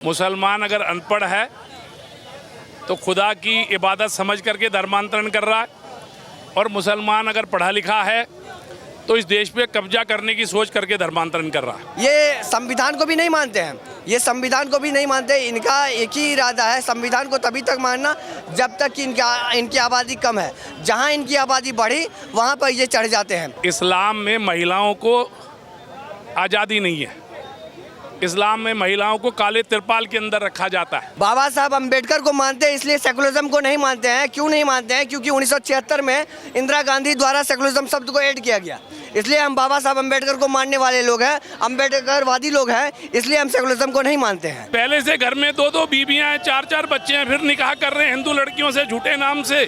मुसलमान अगर अनपढ़ है तो खुदा की इबादत समझ करके धर्मांतरण कर रहा है, और मुसलमान अगर पढ़ा लिखा है तो इस देश पे कब्जा करने की सोच करके धर्मांतरण कर रहा है। ये संविधान को भी नहीं मानते हैं, ये संविधान को भी नहीं मानते। इनका एक ही इरादा है, संविधान को तभी तक मानना जब तक कि इनकी आबादी कम है। जहाँ इनकी आबादी बढ़ी वहाँ पर ये चढ़ जाते हैं। इस्लाम में महिलाओं को आज़ादी नहीं है, इस्लाम में महिलाओं को काले तिरपाल के अंदर रखा जाता है। बाबा साहब अम्बेडकर को मानते हैं, इसलिए सेकुलरिज्म को नहीं मानते हैं। क्यों नहीं मानते हैं? क्योंकि 1976 में इंदिरा गांधी द्वारा सेकुलरिज्म शब्द को ऐड किया गया, इसलिए हम बाबा साहब अम्बेडकर को मानने वाले लोग हैं, अम्बेडकरवादी लोग हैं, इसलिए हम सेकुलरिज्म को नहीं मानते हैं। पहले से घर में 2-2 बीबियां हैं, 4-4 बच्चे हैं, फिर निकाह कर रहे हैं हिंदू लड़कियों से झूठे नाम से,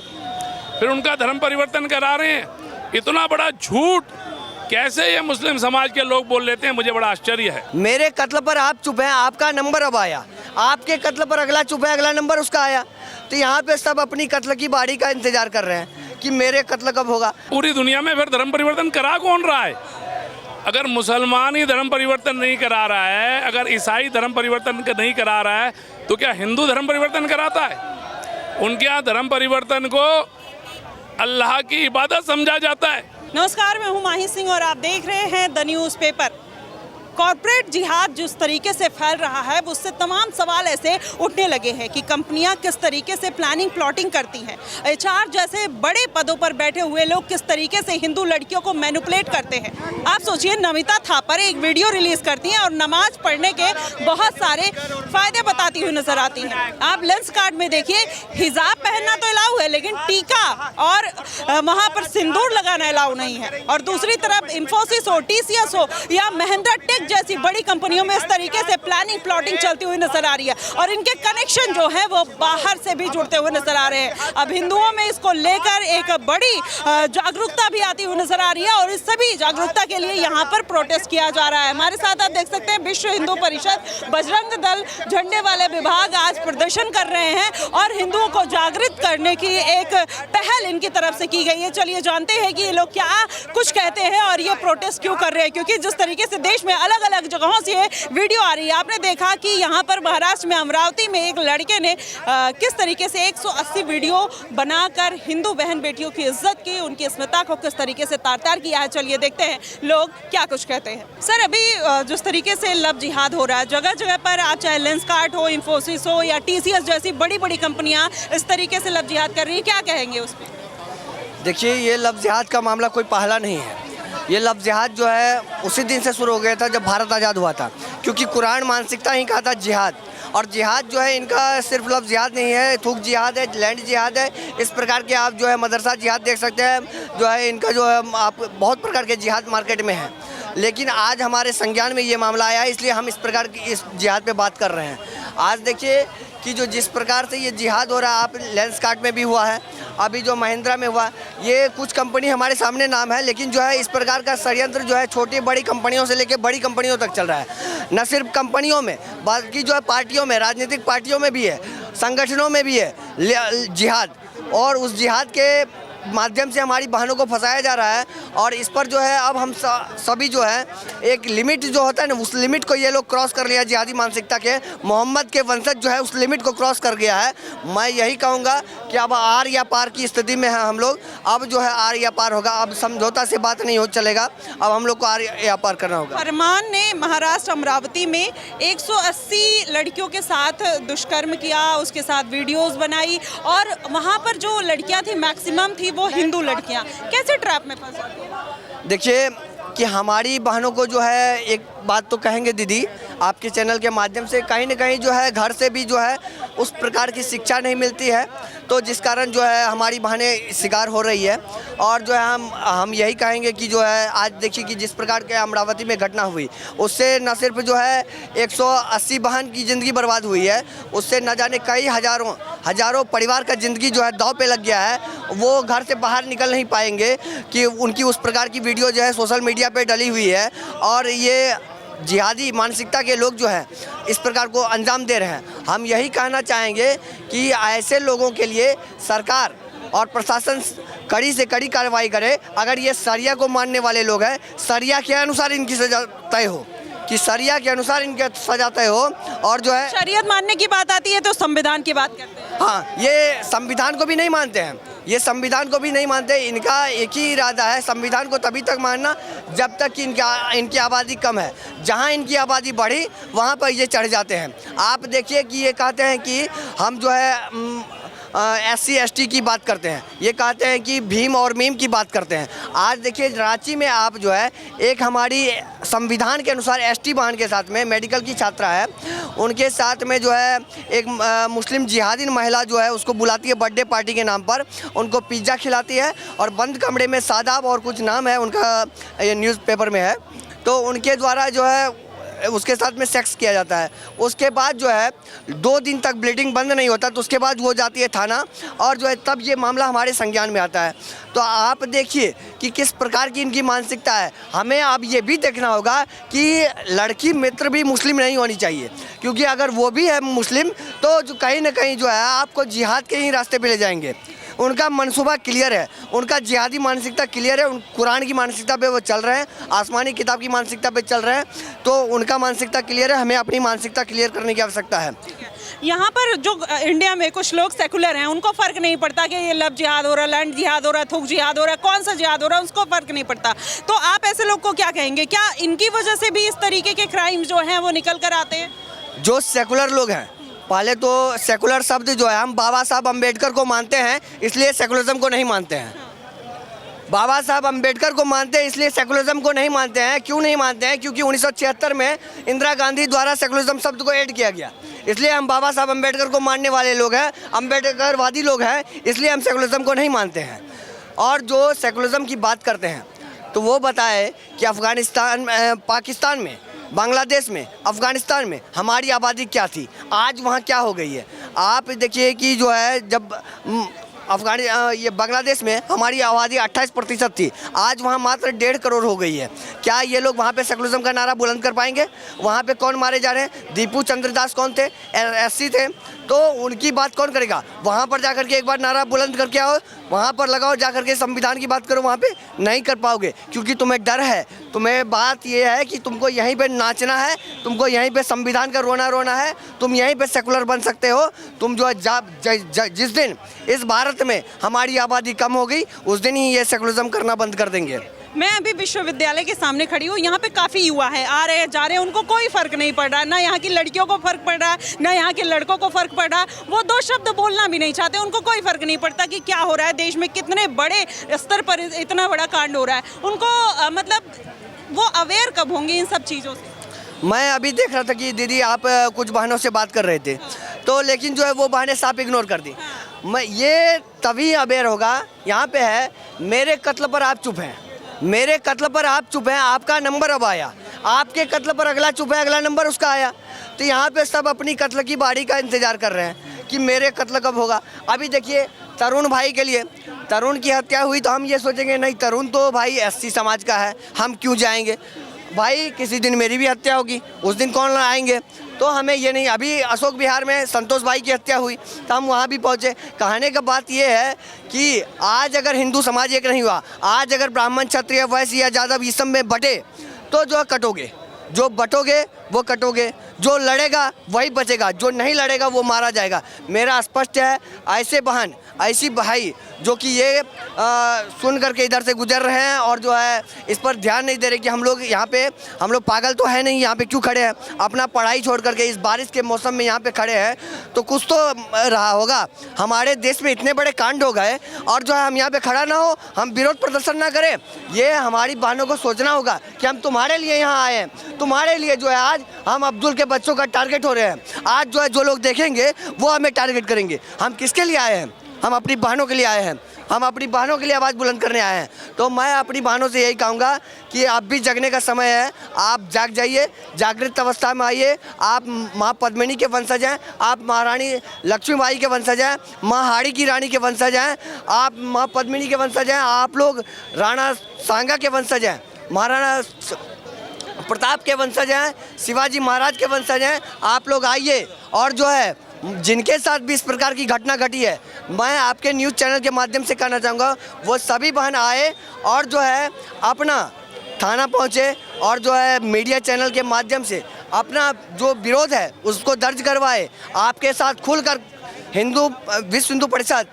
फिर उनका धर्म परिवर्तन करा रहे हैं। इतना बड़ा झूठ कैसे ये मुस्लिम समाज के लोग बोल लेते हैं, मुझे बड़ा आश्चर्य है। मेरे कत्ल पर आप चुप हैं, आपका नंबर अब आया, आपके कत्ल पर अगला चुप है, अगला नंबर उसका आया। तो यहाँ पे सब अपनी कत्ल की बारी का इंतजार कर रहे हैं कि मेरे कत्ल कब होगा। पूरी दुनिया में फिर धर्म परिवर्तन करा कौन रहा है? अगर मुसलमान ही धर्म परिवर्तन नहीं करा रहा है, अगर ईसाई धर्म परिवर्तन नहीं करा रहा है, तो क्या हिंदू धर्म परिवर्तन कराता है? उनके यहाँ धर्म परिवर्तन को अल्लाह की इबादत समझा जाता है। नमस्कार, मैं हूं माही सिंह और आप देख रहे हैं द न्यूज़ पेपर। कॉर्पोरेट जिहाद जिस तरीके से फैल रहा है उससे तमाम सवाल ऐसे उठने लगे हैं कि कंपनियां किस तरीके से प्लानिंग प्लॉटिंग करती हैं। एचआर जैसे बड़े पदों पर बैठे हुए लोग किस तरीके से हिंदू लड़कियों को मैनिपुलेट करते हैं। आप सोचिए, नमिता थापर एक वीडियो रिलीज करती हैं और नमाज पढ़ने के बहुत सारे फायदे बताती हुई नजर आती हैं। आप लेंस कार्ड में देखिए, हिजाब पहनना तो अलाउ है लेकिन टीका और वहाँ पर सिंदूर लगाना अलाउ नहीं है। और दूसरी तरफ इंफोसिस हो, टीसीएस हो या महिंद्रा टेक जैसी बड़ी कंपनियों में इस तरीके से प्लानिंग प्लॉटिंग चलती हुई नजर आ रही है और इनके कनेक्शन जो है वो बाहर से भी जुड़ते हुए नजर आ रहे हैं। अब हिंदुओं में इसको लेकर एक बड़ी जागरूकता भी आती हुई नजर आ रही है और इस सभी जागरूकता के लिए यहाँ पर प्रोटेस्ट किया जा रहा है। हमारे साथ आप देख सकते हैं विश्व हिंदू परिषद, बजरंग दल, झंडे वाले विभाग आज प्रदर्शन कर रहे हैं और हिंदुओं को जागृत करने की एक पहल इनकी तरफ से की गई है। चलिए जानते हैं कि ये लोग क्या कुछ कहते हैं और ये प्रोटेस्ट क्यों कर रहे हैं, क्योंकि जिस तरीके से देश में अलग अलग जगहों से वीडियो आ रही है। आपने देखा कि यहाँ पर महाराष्ट्र में अमरावती में एक लड़के ने किस तरीके से 180 वीडियो बनाकर हिंदू बहन बेटियों की इज्जत की, उनकी अस्मिता को किस तरीके से तार-तार किया है। चलिए देखते हैं लोग क्या कुछ कहते हैं। सर, अभी जिस तरीके से लव जिहाद हो रहा है जगह जगह पर, आप चाहे लेंसकार्ट हो, इंफोसिस हो या टीसीएस जैसी बड़ी बड़ी कंपनियां इस तरीके से लव जिहाद कर रही है, क्या कहेंगे उस पर? देखिए, ये लव जिहाद का मामला कोई पहला नहीं है। ये लव जिहाद जो है उसी दिन से शुरू हो गया था जब भारत आज़ाद हुआ था, क्योंकि कुरान मानसिकता ही कहा था जिहाद। और जिहाद जो है इनका सिर्फ लव जिहाद नहीं है, थूक जिहाद है, लैंड जिहाद है। इस प्रकार के आप जो है मदरसा जिहाद देख सकते हैं, जो है इनका जो है आप बहुत प्रकार के जिहाद मार्केट में है। लेकिन आज हमारे संज्ञान में ये मामला आया है, इसलिए हम इस प्रकार की इस जिहाद पे बात कर रहे हैं। आज देखिए कि जो जिस प्रकार से ये जिहाद हो रहा है, आप लेंसकार्ट में भी हुआ है, अभी जो महिंद्रा में हुआ, ये कुछ कंपनी हमारे सामने नाम है, लेकिन जो है इस प्रकार का षड्यंत्र जो है छोटी बड़ी कंपनियों से लेकर बड़ी कंपनियों तक चल रहा है। न सिर्फ कंपनियों में, बल्कि जो है पार्टियों में, राजनीतिक पार्टियों में भी है, संगठनों में भी है जिहाद। और उस जिहाद के माध्यम से हमारी बहनों को फंसाया जा रहा है। और इस पर जो है अब हम सभी जो है एक लिमिट जो होता है ना, उस लिमिट को ये लोग क्रॉस कर लिया। जिहादी मानसिकता के मोहम्मद के वंशज जो है उस लिमिट को क्रॉस कर गया है। मैं यही कहूँगा कि अब आर या पार की स्थिति में है हम लोग। अब जो है आर या पार होगा, अब समझौता से बात नहीं हो चलेगा, अब हम लोग को आर या पार करना होगा। फरमान ने महाराष्ट्र अमरावती में 180 लड़कियों के साथ दुष्कर्म किया, उसके साथ वीडियोस बनाई और वहाँ पर जो लड़कियाँ थी मैक्सिमम थी वो हिंदू लड़कियां। कैसे ट्रैप में फंस गई? देखिए कि हमारी बहनों को जो है एक बात तो कहेंगे दीदी, आपके चैनल के माध्यम से, कहीं ना कहीं जो है घर से भी जो है उस प्रकार की शिक्षा नहीं मिलती है, तो जिस कारण जो है हमारी बहनें शिकार हो रही है। और जो है हम यही कहेंगे कि जो है आज देखिए कि जिस प्रकार के अमरावती में घटना हुई, उससे न सिर्फ जो है 180 बहन की ज़िंदगी बर्बाद हुई है, उससे न जाने कई हज़ारों परिवार का ज़िंदगी जो है दांव पे लग गया है। वो घर से बाहर निकल नहीं पाएंगे कि उनकी उस प्रकार की वीडियो जो है सोशल मीडिया पे डली हुई है। और ये जिहादी मानसिकता के लोग जो है इस प्रकार को अंजाम दे रहे हैं। हम यही कहना चाहेंगे कि ऐसे लोगों के लिए सरकार और प्रशासन कड़ी से कड़ी कार्रवाई करे। अगर ये शरिया को मानने वाले लोग हैं, शरिया के अनुसार इनकी सजा तय हो। कि शरिया के अनुसार इनके सजा तय हो। और जो है शरीयत मानने की बात आती है तो संविधान की बात करते हैं। हाँ, ये संविधान को भी नहीं मानते हैं, ये संविधान को भी नहीं मानते। इनका एक ही इरादा है, संविधान को तभी तक मानना जब तक कि इनकी आबादी कम है। जहाँ इनकी आबादी बढ़ी वहाँ पर ये चढ़ जाते हैं। आप देखिए कि ये कहते हैं कि हम जो है SC ST की बात करते हैं, ये कहते हैं कि भीम और मीम की बात करते हैं। आज देखिए रांची में आप जो है एक हमारी संविधान के अनुसार ST बहन के साथ में मेडिकल की छात्रा है, उनके साथ में जो है एक मुस्लिम जिहादी महिला जो है उसको बुलाती है बर्थडे पार्टी के नाम पर, उनको पिज़्ज़ा खिलाती है और बंद कमरे में सादाब और कुछ नाम है उनका, ये न्यूज़पेपर में है, तो उनके द्वारा जो है उसके साथ में सेक्स किया जाता है। उसके बाद जो है 2 दिन तक ब्लीडिंग बंद नहीं होता, तो उसके बाद वो जाती है थाना और जो है तब ये मामला हमारे संज्ञान में आता है। तो आप देखिए कि किस प्रकार की इनकी मानसिकता है। हमें अब ये भी देखना होगा कि लड़की मित्र भी मुस्लिम नहीं होनी चाहिए, क्योंकि अगर वो भी है मुस्लिम तो जो कहीं ना कहीं जो है आपको जिहाद के ही रास्ते पे ले जाएंगे। उनका मनसूबा क्लियर है, उनका जिहादी मानसिकता क्लियर है, कुरान की मानसिकता पे वो चल रहे हैं, आसमानी किताब की मानसिकता पे चल रहे हैं, तो उनका मानसिकता क्लियर है। हमें अपनी मानसिकता क्लियर करने की आवश्यकता है। यहाँ पर जो इंडिया में कुछ लोग सेकुलर हैं, उनको फ़र्क नहीं पड़ता कि ये लव जिहाद हो रहा है, लैंड जिहाद हो रहा है, थूक जिहाद हो रहा है, कौन सा जिहाद हो रहा है, उसको फ़र्क नहीं पड़ता। तो आप ऐसे लोग को क्या कहेंगे? क्या इनकी वजह से भी इस तरीके के क्राइम जो हैं वो निकल कर आते हैं? जो सेकुलर लोग हैं, पहले तो सेकुलर शब्द जो है हम बाबा साहब अम्बेडकर को मानते हैं, इसलिए सेकुलरिज्म को नहीं मानते हैं। बाबा साहब अम्बेडकर को मानते हैं इसलिए सेकुलरिज्म को नहीं मानते हैं। क्यों नहीं मानते हैं? क्योंकि 1976 में इंदिरा गांधी द्वारा सेकुलरिज्म शब्द को ऐड किया गया, इसलिए हम बाबा साहब अम्बेडकर को मानने वाले लोग हैं, अम्बेडकरवादी लोग हैं, इसलिए हम सेकुलरिज्म को नहीं मानते हैं। और जो सेकुलरिज्म की बात करते हैं तो वो बताए कि अफ़गानिस्तान, पाकिस्तान में, बांग्लादेश में, अफ़गानिस्तान में हमारी आबादी क्या थी, आज वहाँ क्या हो गई है। आप देखिए कि जो है जब ये बांग्लादेश में हमारी आबादी 28% थी, आज वहाँ मात्र 1.5 करोड़ हो गई है। क्या ये लोग वहाँ पे सेकुलरिज्म का नारा बुलंद कर पाएंगे? वहाँ पे कौन मारे जा रहे हैं? दीपू चंद्रदास कौन थे? SC थे, तो उनकी बात कौन करेगा? वहाँ पर जाकर के एक बार नारा बुलंद करके आओ, वहाँ पर लगाओ, जाकर के संविधान की बात करो, वहाँ पे नहीं कर पाओगे, क्योंकि तुम्हें डर है। तुम्हें बात ये है कि तुमको यहीं पे नाचना है, तुमको यहीं पे संविधान का रोना है, तुम यहीं पे सेकुलर बन सकते हो। तुम जो जिस दिन इस भारत में हमारी आबादी कम हो गई उस दिन ही ये सेकुलरिज्म करना बंद कर देंगे। मैं अभी विश्वविद्यालय के सामने खड़ी हूँ, यहाँ पे काफ़ी युवा है, आ रहे हैं जा रहे हैं, उनको कोई फ़र्क नहीं पड़ रहा, ना यहाँ की लड़कियों को फ़र्क पड़ रहा है, ना यहाँ के लड़कों को फ़र्क पड़ रहा है। वो 2 शब्द बोलना भी नहीं चाहते, उनको कोई फ़र्क नहीं पड़ता कि क्या हो रहा है देश में, कितने बड़े स्तर पर इतना बड़ा कांड हो रहा है। उनको मतलब वो अवेयर कब होंगे इन सब चीज़ों से? मैं अभी देख रहा था कि दीदी आप कुछ बहनों से बात कर रहे थे, तो लेकिन जो है वो बहनें साफ इग्नोर कर दी। मैं ये तभी अवेयर होगा, यहाँ पे है मेरे कत्ल पर आप चुप हैं, मेरे कत्ल पर आप चुप हैं, आपका नंबर अब आया, आपके कत्ल पर अगला चुप है, अगला नंबर उसका आया। तो यहाँ पे सब अपनी कत्ल की बारी का इंतज़ार कर रहे हैं कि मेरे कत्ल कब होगा। अभी देखिए तरुण भाई के लिए, तरुण की हत्या हुई तो हम ये सोचेंगे नहीं तरुण तो भाई SC समाज का है, हम क्यों जाएंगे। भाई किसी दिन मेरी भी हत्या होगी, उस दिन कौन आएंगे? तो हमें ये नहीं। अभी अशोक विहार में संतोष भाई की हत्या हुई तो हम वहाँ भी पहुँचे। कहने का बात ये है कि आज अगर हिंदू समाज एक नहीं हुआ, आज अगर ब्राह्मण, क्षत्रिय, वैश्य या यादव इस सब में बटे तो जो कटोगे, जो बटोगे वो कटोगे, जो लड़ेगा वही बचेगा, जो नहीं लड़ेगा वो मारा जाएगा। मेरा स्पष्ट है। ऐसे बहन, ऐसी भाई जो कि ये सुन करके इधर से गुजर रहे हैं और जो है इस पर ध्यान नहीं दे रहे कि हम लोग यहाँ पे, हम लोग पागल तो है नहीं, यहाँ पे क्यों खड़े हैं, अपना पढ़ाई छोड़ करके इस बारिश के मौसम में यहाँ पे खड़े हैं, तो कुछ तो रहा होगा। हमारे देश में इतने बड़े कांड हो गए और जो है हम यहाँ पे खड़ा ना हो, हम विरोध प्रदर्शन ना करें, ये हमारी बहनों को सोचना होगा कि हम तुम्हारे लिए यहाँ आए हैं। तुम्हारे लिए जो है आज हम अब्दुल के बच्चों का टारगेट हो रहे हैं। आज जो है जो लोग देखेंगे वो हमें टारगेट करेंगे। हम किसके लिए आए हैं? हम अपनी बहनों के लिए आए हैं, हम अपनी बहनों के लिए आवाज़ बुलंद करने आए हैं। तो मैं अपनी बहनों से यही कहूँगा कि अब भी जगने का समय है, आप जाग जाइए, जागृत अवस्था में आइए। आप माँ पद्मिनी के वंशज हैं, आप महारानी लक्ष्मीबाई के वंशज हैं, माँ हाड़ी की रानी के वंशज हैं, आप माँ पद्मिनी के वंशज हैं, आप लोग राणा सांगा के वंशज हैं, महाराणा प्रताप के वंशज हैं, शिवाजी महाराज के वंशज हैं। आप लोग आइए और जो है जिनके साथ भी इस प्रकार की घटना घटी है, मैं आपके न्यूज़ चैनल के माध्यम से कहना चाहूँगा वो सभी बहन आए और जो है अपना थाना पहुँचे और जो है मीडिया चैनल के माध्यम से अपना जो विरोध है उसको दर्ज करवाए। आपके साथ खुलकर विश्व हिंदू परिषद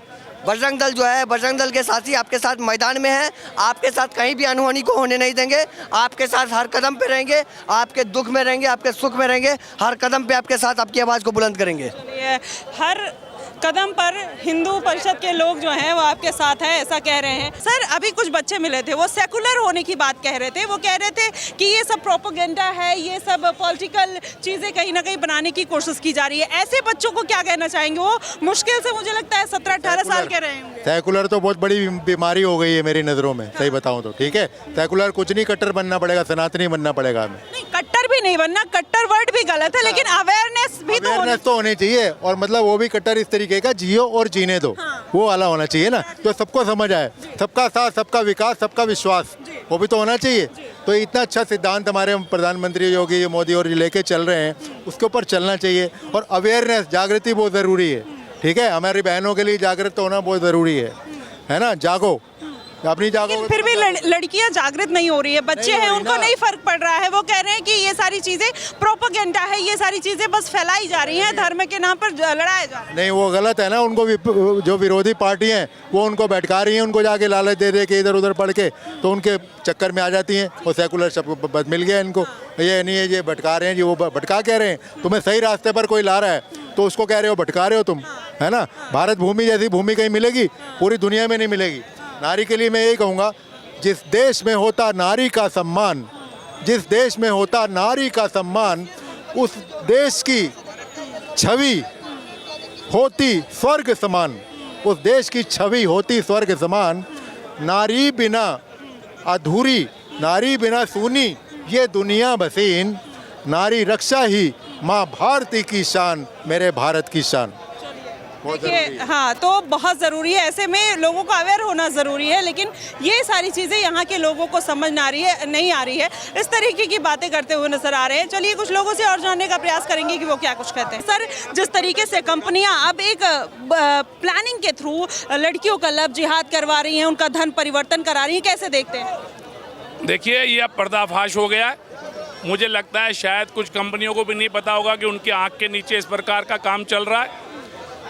बजरंग दल जो है, बजरंग दल के साथी आपके साथ मैदान में है। आपके साथ कहीं भी अनहोनी को होने नहीं देंगे। आपके साथ हर कदम पे रहेंगे, आपके दुख में रहेंगे, आपके सुख में रहेंगे। हर कदम पे आपके साथ आपकी आवाज़ को बुलंद करेंगे। हर कदम पर हिंदू परिषद के लोग जो हैं वो आपके साथ हैं, ऐसा कह रहे हैं। सर, अभी कुछ बच्चे मिले थे, वो सेकुलर होने की बात कह रहे थे। वो कह रहे थे कि ये सब प्रोपेगेंडा है, ये सब पॉलिटिकल चीज़ें कहीं ना कहीं बनाने की कोशिश की जा रही है। ऐसे बच्चों को क्या कहना चाहेंगे? वो मुश्किल से मुझे लगता है 17-18 साल के रहे होंगे। सेकुलर तो बहुत बड़ी बीमारी हो गई है मेरी नज़रों में, सही बताऊँ तो। ठीक है, सेकुलर कुछ नहीं, कट्टर बनना पड़ेगा, सनातनी बनना पड़ेगा हमें। नहीं, कट्टर भी नहीं बनना, कट्टर वर्ड भी गलत है, लेकिन अवेयरनेस भी तो होनी चाहिए। और मतलब वो भी कट्टर इस तरीके का जियो और जीने दो, वो वाला होना चाहिए ना, तो सबको समझ आए, सबका साथ, सबका विकास, सबका विश्वास, वो भी तो होना चाहिए। तो इतना अच्छा सिद्धांत हमारे प्रधानमंत्री योगी मोदी और लेके चल रहे हैं, उसके ऊपर चलना चाहिए। और अवेयरनेस, जागृति बहुत ज़रूरी है। ठीक है, हमारी बहनों के लिए जागृत होना बहुत ज़रूरी है ना। जागो, अपनी जागो। फिर भी लड़कियां जागृत नहीं हो रही है, बच्चे हैं, उनको नहीं फर्क पड़ रहा है। वो कह रहे हैं कि ये सारी चीजें प्रोपेगेंडा है, ये सारी चीजें बस फैलाई जा रही हैं, धर्म के नाम पर लड़ाया जा रहा है। नहीं, वो गलत है ना। उनको जो विरोधी पार्टी हैं वो उनको भटका रही हैं, उनको जाके लालच दे दे के इधर उधर पढ़ के, तो उनके चक्कर में आ जाती हैं। और सेकुलर शब्द मिल गया इनको, ये नहीं है ये भटका रहे हैं जी, वो भटका कह रहे हैं। तुम्हें सही रास्ते पर कोई ला रहा है तो उसको कह रहे हो भटका रहे हो तुम, है ना। भारत भूमि जैसी भूमि कहीं मिलेगी? पूरी दुनिया में नहीं मिलेगी। नारी के लिए मैं यही कहूँगा, जिस देश में होता नारी का सम्मान, जिस देश में होता नारी का सम्मान, उस देश की छवि होती स्वर्ग समान, उस देश की छवि होती स्वर्ग समान। नारी बिना अधूरी, नारी बिना सूनी ये दुनिया बसीन, नारी रक्षा ही माँ भारती की शान, मेरे भारत की शान। देखिए, हाँ, तो बहुत ज़रूरी है। ऐसे में लोगों को अवेयर होना ज़रूरी है, लेकिन ये सारी चीज़ें यहाँ के लोगों को समझ नहीं आ रही है। इस तरीके की बातें करते हुए नजर आ रहे हैं। चलिए कुछ लोगों से और जानने का प्रयास करेंगे कि वो क्या कुछ कहते हैं। सर, जिस तरीके से कंपनियाँ अब एक प्लानिंग के थ्रू लड़कियों का लव जिहाद करवा रही हैं, उनका धन परिवर्तन करा रही हैं, कैसे देखते हैं? देखिए, ये अब पर्दाफाश हो गया है। मुझे लगता है शायद कुछ कंपनियों को भी नहीं पता होगा कि उनकी आँख के नीचे इस प्रकार का काम चल रहा है।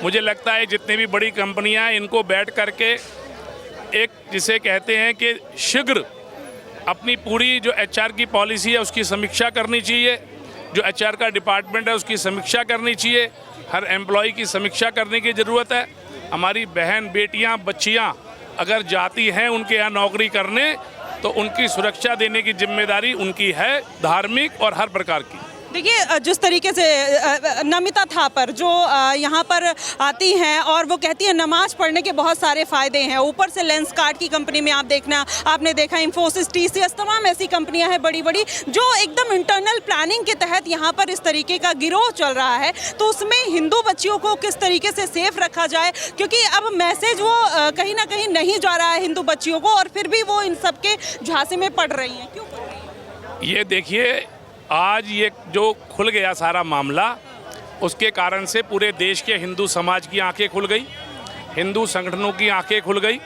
मुझे लगता है जितनी भी बड़ी कंपनियां हैं, इनको बैठ करके एक जिसे कहते हैं कि शीघ्र अपनी पूरी जो एचआर की पॉलिसी है उसकी समीक्षा करनी चाहिए। जो एचआर का डिपार्टमेंट है उसकी समीक्षा करनी चाहिए। हर एम्प्लॉय की समीक्षा करने की ज़रूरत है। हमारी बहन, बेटियां, बच्चियां अगर जाती हैं उनके यहाँ नौकरी करने, तो उनकी सुरक्षा देने की जिम्मेदारी उनकी है, धार्मिक और हर प्रकार की। देखिए, जिस तरीके से नमिता थापर जो यहाँ पर आती हैं और वो कहती है नमाज पढ़ने के बहुत सारे फ़ायदे हैं, ऊपर से लेंस कार्ड की कंपनी में आपने देखा इंफोसिस, टीसीएस, तमाम ऐसी कंपनियां हैं बड़ी बड़ी जो एकदम इंटरनल प्लानिंग के तहत यहाँ पर इस तरीके का गिरोह चल रहा है। तो उसमें हिंदू बच्चियों को किस तरीके से सेफ रखा जाए, क्योंकि अब मैसेज वो कहीं ना कहीं नहीं जा रहा है हिंदू बच्चियों को, और फिर भी वो इन सब के झांसे में पड़ रही हैं। क्यों पड़ रही हैं? ये देखिए, आज ये जो खुल गया सारा मामला, उसके कारण से पूरे देश के हिंदू समाज की आंखें खुल गई, हिंदू संगठनों की आंखें खुल गई,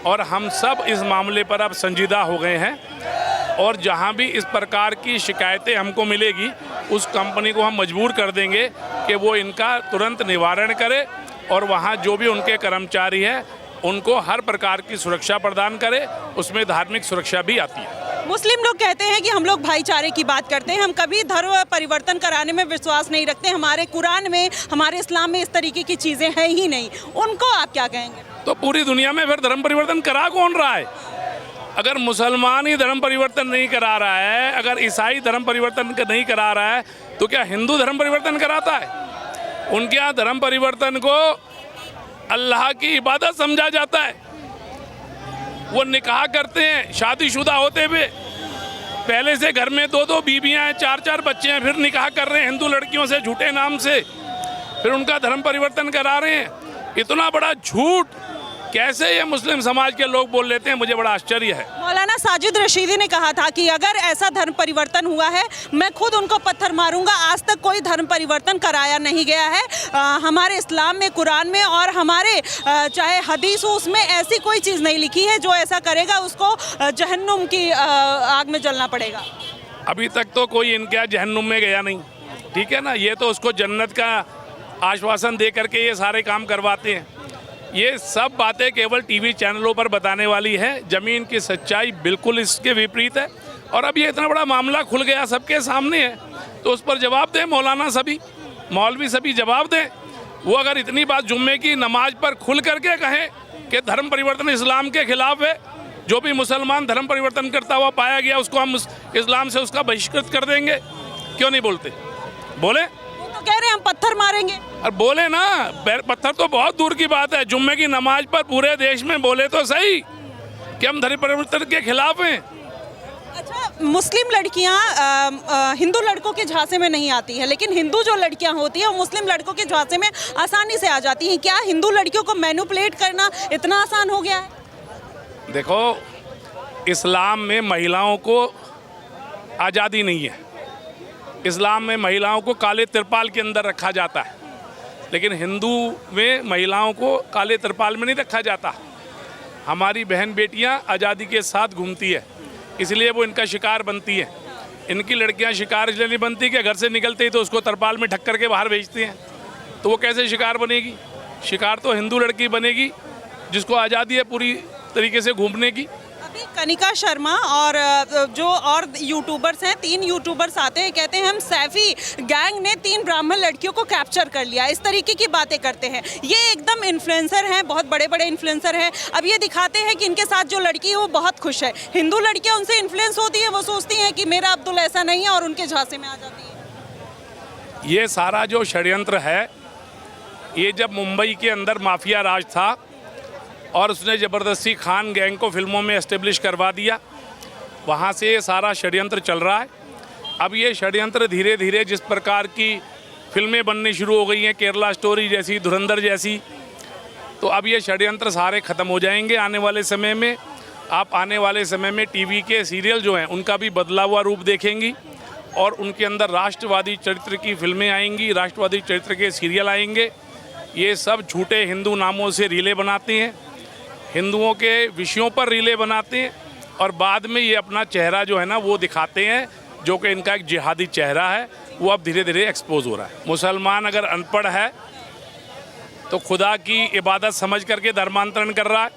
और हम सब इस मामले पर अब संजीदा हो गए हैं। और जहां भी इस प्रकार की शिकायतें हमको मिलेगी, उस कंपनी को हम मजबूर कर देंगे कि वो इनका तुरंत निवारण करे, और वहां जो भी उनके कर्मचारी हैं उनको हर प्रकार की सुरक्षा प्रदान करे। उसमें धार्मिक सुरक्षा भी आती है। मुस्लिम लोग कहते हैं कि हम लोग भाईचारे की बात करते हैं, हम कभी धर्म परिवर्तन कराने में विश्वास नहीं रखते, हमारे कुरान में, हमारे इस्लाम में इस तरीके की चीज़ें हैं ही नहीं। उनको आप क्या कहेंगे? तो पूरी दुनिया में फिर धर्म परिवर्तन करा कौन रहा है? अगर मुसलमान ही धर्म परिवर्तन नहीं करा रहा है, अगर ईसाई धर्म परिवर्तन नहीं करा रहा है, तो क्या हिंदू धर्म परिवर्तन कराता है? उनके यहाँ धर्म परिवर्तन को अल्लाह की इबादत समझा जाता है। वो निकाह करते हैं शादीशुदा होते हुए, पहले से घर में 2-2 बीबियाँ हैं, 4-4 बच्चे हैं, फिर निकाह कर रहे हैं हिंदू लड़कियों से झूठे नाम से, फिर उनका धर्म परिवर्तन करा रहे हैं। इतना बड़ा झूठ कैसे ये मुस्लिम समाज के लोग बोल लेते हैं, मुझे बड़ा आश्चर्य है। मौलाना साजिद रशीदी ने कहा था कि अगर ऐसा धर्म परिवर्तन हुआ है मैं खुद उनको पत्थर मारूंगा। आज तक कोई धर्म परिवर्तन कराया नहीं गया है। हमारे इस्लाम में, कुरान में और हमारे चाहे हदीस हो उसमें ऐसी कोई चीज़ नहीं लिखी है जो ऐसा करेगा उसको जहन्नुम की आग में जलना पड़ेगा। अभी तक तो कोई इनके जहन्नुम में गया नहीं, ठीक है ना। ये तो उसको जन्नत का आश्वासन दे करके ये सारे काम करवाते हैं। ये सब बातें केवल टीवी चैनलों पर बताने वाली है। ज़मीन की सच्चाई बिल्कुल इसके विपरीत है। और अब ये इतना बड़ा मामला खुल गया, सबके सामने है, तो उस पर जवाब दें मौलाना सभी, मौलवी सभी जवाब दें। वो अगर इतनी बात जुम्मे की नमाज पर खुल करके कहें कि धर्म परिवर्तन इस्लाम के खिलाफ है, जो भी मुसलमान धर्म परिवर्तन करता हुआ पाया गया उसको हम इस्लाम से उसका बहिष्कृत कर देंगे, क्यों नहीं बोलते? बोले, वो तो कह रहे हैं हम पत्थर मारेंगे। और बोले ना, पत्थर तो बहुत दूर की बात है, जुम्मे की नमाज पर पूरे देश में बोले तो सही कि हम धर्म परिवर्तन के खिलाफ हैं। अच्छा, मुस्लिम लड़कियां हिंदू लड़कों के झांसे में नहीं आती है, लेकिन हिंदू जो लड़कियां होती हैं वो मुस्लिम लड़कों के झांसे में आसानी से आ जाती हैं। क्या हिंदू लड़कियों को मैनिपुलेट करना इतना आसान हो गया है? देखो, इस्लाम में महिलाओं को आज़ादी नहीं है। इस्लाम में महिलाओं को काले तिरपाल के अंदर रखा जाता है, लेकिन हिंदू में महिलाओं को काले तिरपाल में नहीं रखा जाता। हमारी बहन बेटियां आज़ादी के साथ घूमती है, इसलिए वो इनका शिकार बनती है। इनकी लड़कियां शिकार इसलिए नहीं बनती कि घर से निकलते ही तो उसको तिरपाल में ढक करके बाहर भेजती हैं, तो वो कैसे शिकार बनेगी? शिकार तो हिंदू लड़की बनेगी जिसको आज़ादी है पूरी तरीके से घूमने की। अभी कनिका शर्मा और जो और यूट्यूबर्स हैं, 3 यूट्यूबर्स आते हैं, कहते हैं हम सैफी गैंग ने 3 ब्राह्मण लड़कियों को कैप्चर कर लिया, इस तरीके की बातें करते हैं। ये एकदम इन्फ्लुएंसर हैं, बहुत बड़े बड़े इन्फ्लुएंसर हैं। अब ये दिखाते हैं कि इनके साथ जो लड़की है वो बहुत खुश है। हिंदू लड़कियां उनसे इन्फ्लुएंस होती हैं, वो सोचती हैं कि मेरा अब्दुल ऐसा नहीं है और उनके झांसे में आ जाती है। ये सारा जो षड्यंत्र है, ये जब मुंबई के अंदर माफिया राज था और उसने ज़बरदस्ती खान गैंग को फिल्मों में एस्टेब्लिश करवा दिया, वहाँ से ये सारा षड्यंत्र चल रहा है। अब ये षड्यंत्र धीरे धीरे जिस प्रकार की फिल्में बननी शुरू हो गई हैं, केरला स्टोरी जैसी, धुरंधर जैसी, तो अब ये षड्यंत्र सारे ख़त्म हो जाएंगे आने वाले समय में। आप आने वाले समय में टीवी के सीरियल जो हैं उनका भी बदला हुआ रूप देखेंगी और उनके अंदर राष्ट्रवादी चरित्र की फिल्में आएंगी, राष्ट्रवादी चरित्र के सीरियल आएंगे। ये सब झूठे हिंदू नामों से रीलें बनाते हैं, हिंदुओं के विषयों पर रीले बनाते हैं और बाद में ये अपना चेहरा जो है ना वो दिखाते हैं, जो कि इनका एक जिहादी चेहरा है, वो अब धीरे धीरे एक्सपोज हो रहा है। मुसलमान अगर अनपढ़ है तो खुदा की इबादत समझ करके धर्मांतरण कर रहा है,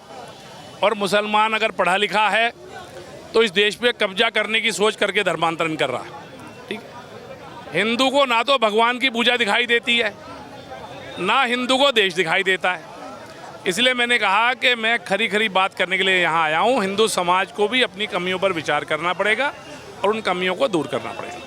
और मुसलमान अगर पढ़ा लिखा है तो इस देश पे कब्जा करने की सोच करके धर्मांतरण कर रहा है। ठीक है, हिंदू को ना तो भगवान की पूजा दिखाई देती है, ना हिंदू को देश दिखाई देता है। इसलिए मैंने कहा कि मैं खरी खरी बात करने के लिए यहाँ आया हूँ। हिंदू समाज को भी अपनी कमियों पर विचार करना पड़ेगा और उन कमियों को दूर करना पड़ेगा।